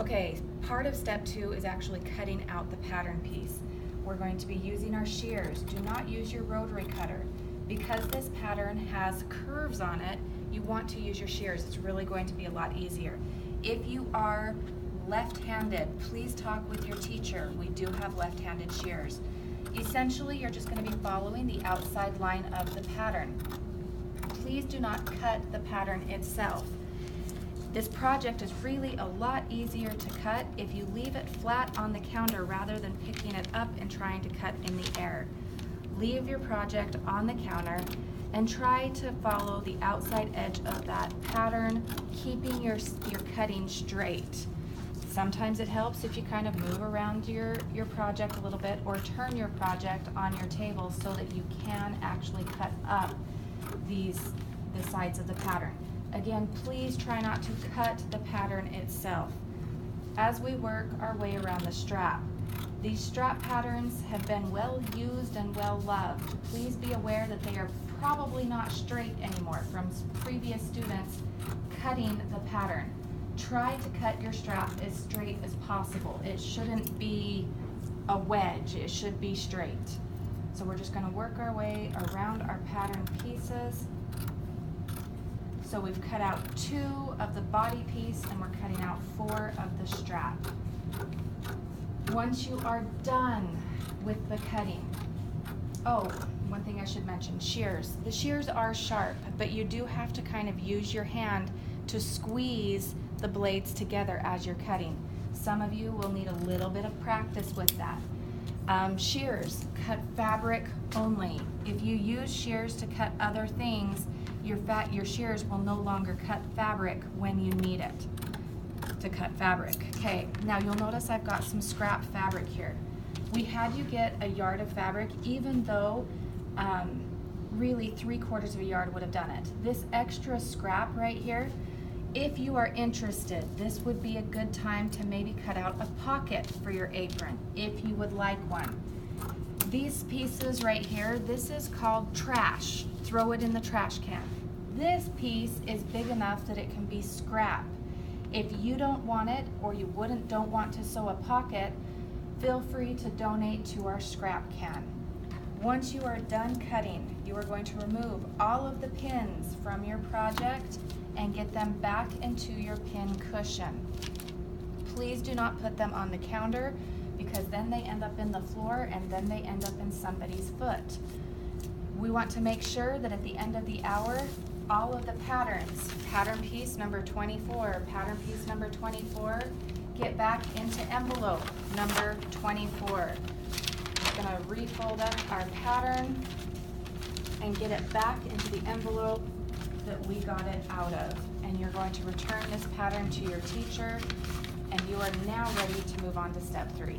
Okay, part of step 2 is actually cutting out the pattern piece. We're going to be using our shears. Do not use your rotary cutter. Because this pattern has curves on it, you want to use your shears. It's really going to be a lot easier. If you are left-handed, please talk with your teacher. We do have left-handed shears. Essentially, you're just going to be following the outside line of the pattern. Please do not cut the pattern itself. This project is really a lot easier to cut if you leave it flat on the counter rather than picking it up and trying to cut in the air. Leave your project on the counter and try to follow the outside edge of that pattern, keeping your cutting straight. Sometimes it helps if you kind of move around your project a little bit or turn your project on your table so that you can actually cut up the sides of the pattern. Again, please try not to cut the pattern itself. As we work our way around the strap, these strap patterns have been well used and well loved. Please be aware that they are probably not straight anymore from previous students cutting the pattern. Try to cut your strap as straight as possible. It shouldn't be a wedge, it should be straight. So we're just going to work our way around our pattern pieces. So we've cut out 2 of the body piece and we're cutting out 4 of the strap. Once you are done with the cutting, oh, one thing I should mention, shears. The shears are sharp, but you do have to kind of use your hand to squeeze the blades together as you're cutting. Some of you will need a little bit of practice with that. Shears, cut fabric only. If you use shears to cut other things, your shears will no longer cut fabric when you need it to cut fabric. Okay, now you'll notice I've got some scrap fabric here. We had you get a yard of fabric, even though really 3/4 of a yard would have done it. This extra scrap right here, if you are interested, this would be a good time to maybe cut out a pocket for your apron, if you would like one. These pieces right here, this is called trash. Throw it in the trash can. This piece is big enough that it can be scrap. If you don't want it or you don't want to sew a pocket, feel free to donate to our scrap can. Once you are done cutting, you are going to remove all of the pins from your project and get them back into your pin cushion. Please do not put them on the counter because then they end up in the floor and then they end up in somebody's foot. We want to make sure that at the end of the hour, all of the patterns, pattern piece number 24, pattern piece number 24, get back into envelope number 24. We're going to refold up our pattern and get it back into the envelope that we got it out of. And you're going to return this pattern to your teacher, and you are now ready to move on to step 3.